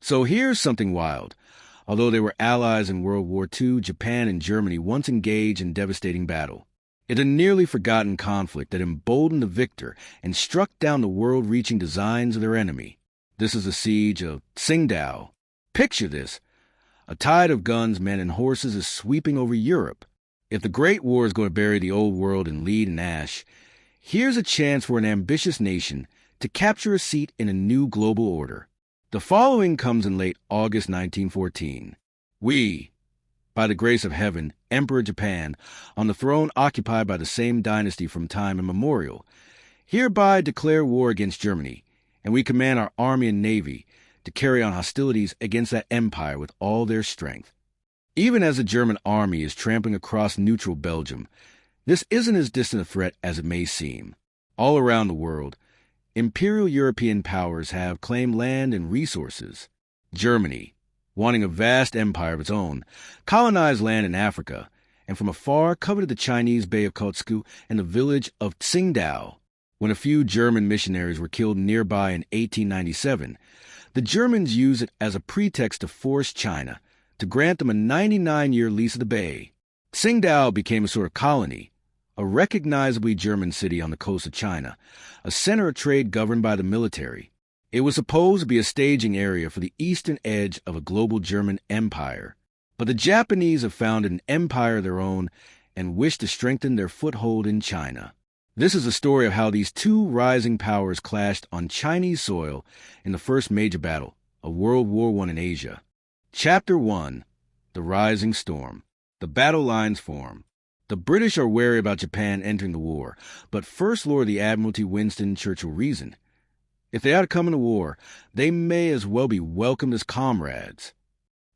So here's something wild. Although they were allies in World War II, Japan and Germany once engaged in devastating battle. It a nearly forgotten conflict that emboldened the victor and struck down the world-reaching designs of their enemy. This is the Siege of Tsingtao. Picture this. A tide of guns, men, and horses is sweeping over Europe. If the Great War is going to bury the old world in lead and ash, here's a chance for an ambitious nation to capture a seat in a new global order. The following comes in late August 1914. We, by the grace of heaven, Emperor Japan, on the throne occupied by the same dynasty from time immemorial, hereby declare war against Germany, and we command our army and navy to carry on hostilities against that empire with all their strength. Even as the German army is trampling across neutral Belgium, this isn't as distant a threat as it may seem. All around the world, imperial European powers have claimed land and resources. Germany, wanting a vast empire of its own, colonized land in Africa, and from afar coveted the Chinese Bay of Kotsk and the village of Tsingtao. When a few German missionaries were killed nearby in 1897, the Germans used it as a pretext to force China to grant them a 99-year lease of the bay. Tsingtao became a sort of colony, a recognizably German city on the coast of China, a center of trade governed by the military. It was supposed to be a staging area for the eastern edge of a global German empire. But the Japanese have founded an empire of their own and wish to strengthen their foothold in China. This is the story of how these two rising powers clashed on Chinese soil in the first major battle of World War I in Asia. Chapter 1. The Rising Storm. The battle lines form. The British are wary about Japan entering the war, but First Lord of the Admiralty Winston Churchill reasoned, if they ought to come into war, they may as well be welcomed as comrades.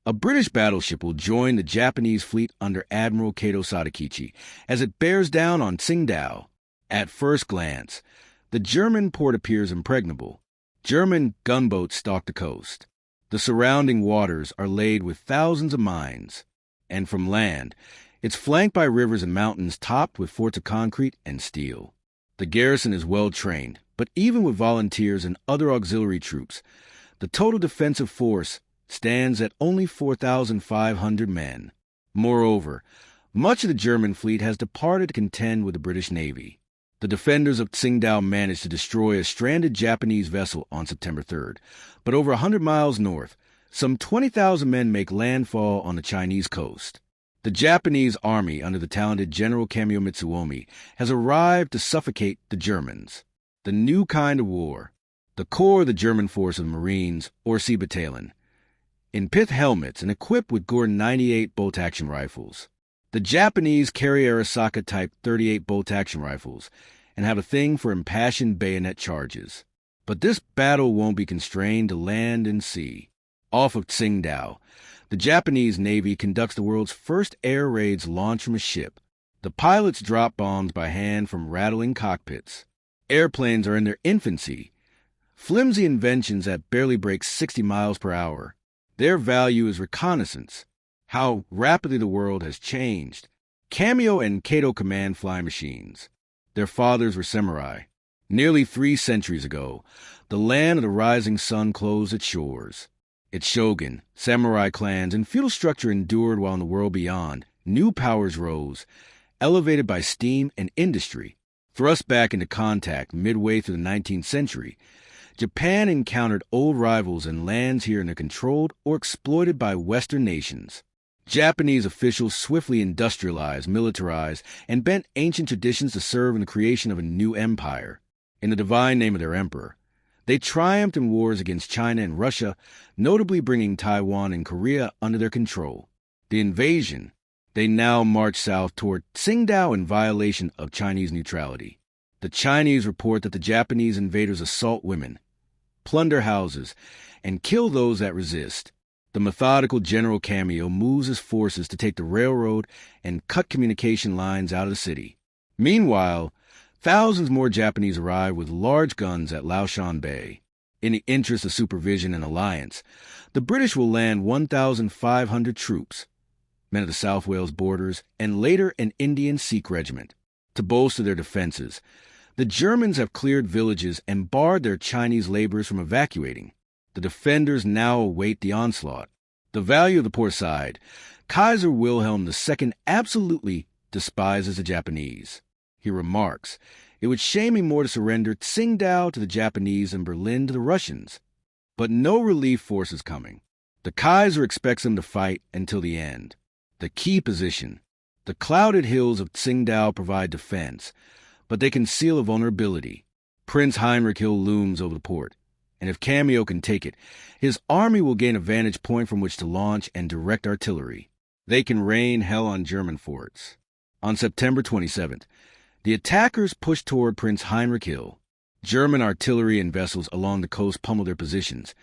A British battleship will join the Japanese fleet under Admiral Kato Sadakichi as it bears down on Tsingtao. At first glance, the German port appears impregnable. German gunboats stalk the coast. The surrounding waters are laid with thousands of mines. And from land, it's flanked by rivers and mountains topped with forts of concrete and steel. The garrison is well trained, but even with volunteers and other auxiliary troops, the total defensive force stands at only 4,500 men. Moreover, much of the German fleet has departed to contend with the British Navy. The defenders of Tsingtao managed to destroy a stranded Japanese vessel on September 3rd, but over 100 miles north, some 20,000 men make landfall on the Chinese coast. The Japanese army under the talented General Kamio Mitsuomi has arrived to suffocate the Germans. The new kind of war, the core of the German force of Marines, or Sea Battalion, in pith helmets and equipped with Gordon 98 bolt-action rifles. The Japanese carry Arisaka Type 38 bolt-action rifles and have a thing for impassioned bayonet charges. But this battle won't be constrained to land and sea. Off of Tsingtao, the Japanese Navy conducts the world's first air raids launched from a ship. The pilots drop bombs by hand from rattling cockpits. Airplanes are in their infancy, flimsy inventions that barely break 60 miles per hour. Their value is reconnaissance. How rapidly the world has changed. Kamio and Kato command flying machines. Their fathers were samurai. Nearly 3 centuries ago, the land of the rising sun closed its shores. Its shogun, samurai clans, and feudal structure endured while in the world beyond, new powers rose, elevated by steam and industry. Thrust back into contact midway through the 19th century, Japan encountered old rivals in lands here and controlled or exploited by Western nations. Japanese officials swiftly industrialized, militarized, and bent ancient traditions to serve in the creation of a new empire. In the divine name of their emperor, they triumphed in wars against China and Russia, notably bringing Taiwan and Korea under their control. The invasion, they now march south toward Tsingtao in violation of Chinese neutrality. The Chinese report that the Japanese invaders assault women, plunder houses, and kill those that resist. The methodical General Kamio moves his forces to take the railroad and cut communication lines out of the city. Meanwhile, thousands more Japanese arrive with large guns at Laoshan Bay. In the interest of supervision and alliance, the British will land 1,500 troops, men of the South Wales borders, and later an Indian Sikh regiment. To bolster their defenses, the Germans have cleared villages and barred their Chinese laborers from evacuating. The The defenders now await the onslaught. The value of the poor side. Kaiser Wilhelm II absolutely despises the Japanese. He remarks, "It would shame me more to surrender Tsingtao to the Japanese than Berlin to the Russians." But no relief force is coming. The Kaiser expects them to fight until the end. The key position. The clouded hills of Tsingtao provide defense, but they conceal a vulnerability. Prince Heinrich Hill looms over the port, and if Cameo can take it, his army will gain a vantage point from which to launch and direct artillery. They can rain hell on German forts. On September 27th, the attackers pushed toward Prince Heinrich Hill. German artillery and vessels along the coast pummel their positions,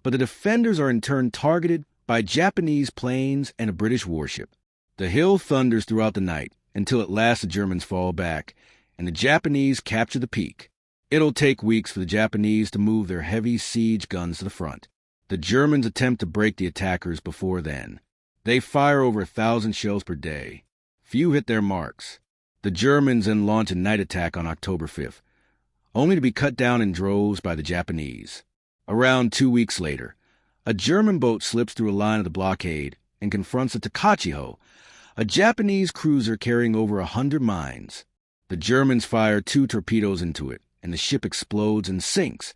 but the defenders are in turn targeted by Japanese planes and a British warship. The hill thunders throughout the night until at last the Germans fall back, and the Japanese capture the peak. It'll take weeks for the Japanese to move their heavy siege guns to the front. The Germans attempt to break the attackers before then. They fire over 1,000 shells per day. Few hit their marks. The Germans then launch a night attack on October 5th, only to be cut down in droves by the Japanese. Around 2 weeks later, a German boat slips through a line of the blockade and confronts the Takachiho, a Japanese cruiser carrying over 100 mines. The Germans fire 2 torpedoes into it, and the ship explodes and sinks,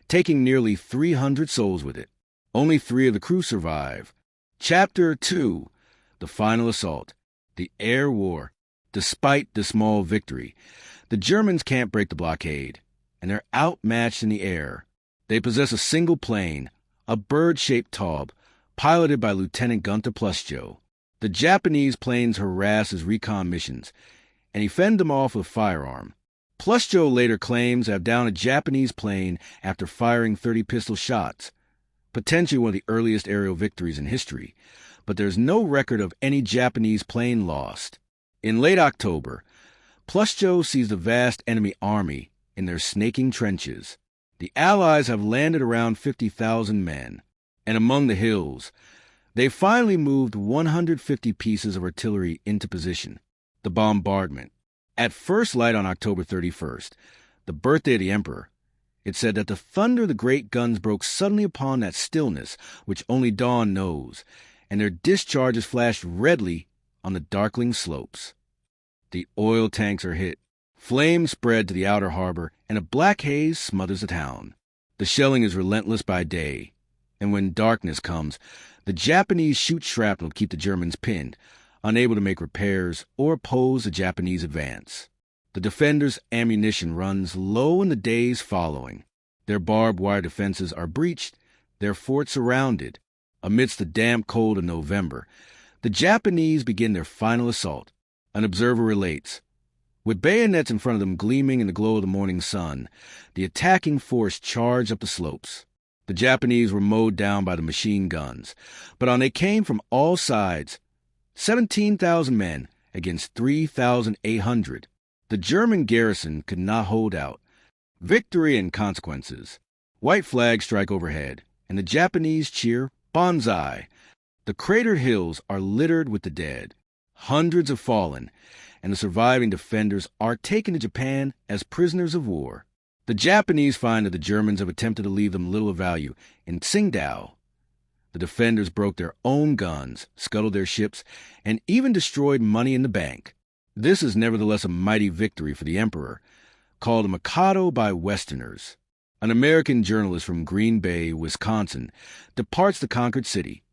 taking nearly 300 souls with it. Only 3 of the crew survive. Chapter 2. The Final Assault. The Air War. Despite the small victory, the Germans can't break the blockade, and they're outmatched in the air. They possess a single plane, a bird-shaped Taube, piloted by Lieutenant Gunther Pluschow. The Japanese planes harass his recon missions, and he fended them off with a firearm. Pluschow later claims to have downed a Japanese plane after firing 30 pistol shots, potentially one of the earliest aerial victories in history, but there's no record of any Japanese plane lost. In late October, Pluschow sees the vast enemy army in their snaking trenches. The Allies have landed around 50,000 men, and among the hills, they finally moved 150 pieces of artillery into position. The bombardment. At first light on October 31st, the birthday of the Emperor, it said that the thunder of the great guns broke suddenly upon that stillness which only dawn knows, and their discharges flashed redly on the darkling slopes. The oil tanks are hit. Flames spread to the outer harbor, and a black haze smothers the town. The shelling is relentless by day, and when darkness comes, the Japanese shoot shrapnel to keep the Germans pinned, unable to make repairs or oppose the Japanese advance. The defenders' ammunition runs low in the days following. Their barbed wire defenses are breached, their forts surrounded. Amidst the damp cold of November, the Japanese begin their final assault. An observer relates, "With bayonets in front of them gleaming in the glow of the morning sun, the attacking force charged up the slopes. The Japanese were mowed down by the machine guns, but on they came from all sides, 17,000 men against 3,800. The German garrison could not hold out. Victory and consequences. White flags strike overhead, and the Japanese cheer Banzai. The cratered hills are littered with the dead. Hundreds have fallen, and the surviving defenders are taken to Japan as prisoners of war. The Japanese find that the Germans have attempted to leave them little of value in Tsingtao. The defenders broke their own guns, scuttled their ships, and even destroyed money in the bank. This is nevertheless a mighty victory for the Emperor, called a Mikado by Westerners. An American journalist from Green Bay, Wisconsin, departs the conquered city.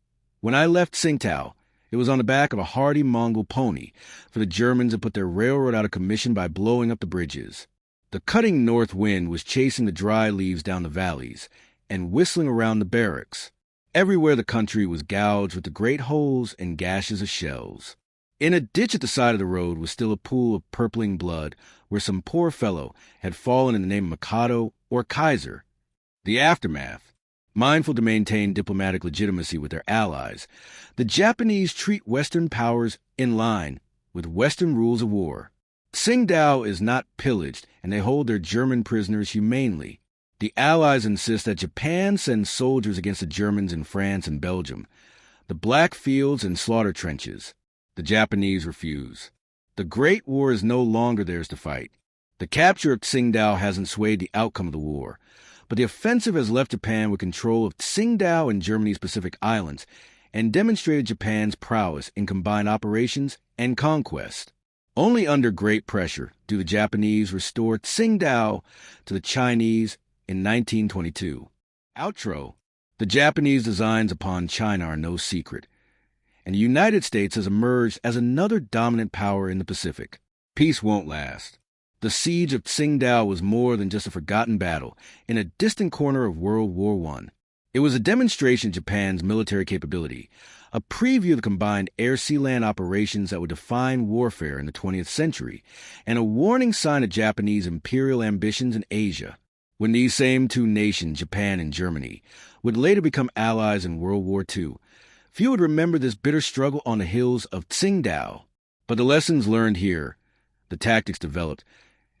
"When I left Tsingtao, it was on the back of a hardy Mongol pony, for the Germans had put their railroad out of commission by blowing up the bridges. The cutting north wind was chasing the dry leaves down the valleys and whistling around the barracks. Everywhere the country was gouged with the great holes and gashes of shells. In a ditch at the side of the road was still a pool of purpling blood where some poor fellow had fallen in the name of Mikado or Kaiser. The aftermath. Mindful to maintain diplomatic legitimacy with their allies, the Japanese treat Western powers in line with Western rules of war. Tsingtao is not pillaged, and they hold their German prisoners humanely. The Allies insist that Japan send soldiers against the Germans in France and Belgium, the Black Fields and slaughter trenches. The Japanese refuse. The Great War is no longer theirs to fight. The capture of Tsingtao hasn't swayed the outcome of the war, but the offensive has left Japan with control of Tsingtao and Germany's Pacific Islands and demonstrated Japan's prowess in combined operations and conquest. Only under great pressure do the Japanese restore Tsingtao to the Chinese in 1922. Outro. The Japanese designs upon China are no secret, and the United States has emerged as another dominant power in the Pacific. Peace won't last. The Siege of Tsingtao was more than just a forgotten battle in a distant corner of World War I. It was a demonstration of Japan's military capability, a preview of the combined air-sea-land operations that would define warfare in the 20th century, and a warning sign of Japanese imperial ambitions in Asia. When these same two nations, Japan and Germany, would later become allies in World War II, few would remember this bitter struggle on the hills of Tsingtao. But the lessons learned here, the tactics developed,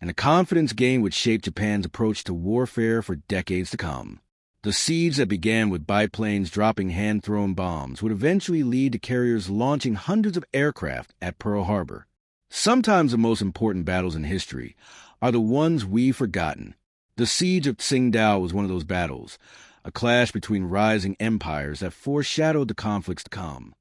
and the confidence gained would shape Japan's approach to warfare for decades to come. The siege that began with biplanes dropping hand-thrown bombs would eventually lead to carriers launching hundreds of aircraft at Pearl Harbor. Sometimes the most important battles in history are the ones we've forgotten. The Siege of Tsingtao was one of those battles, a clash between rising empires that foreshadowed the conflicts to come.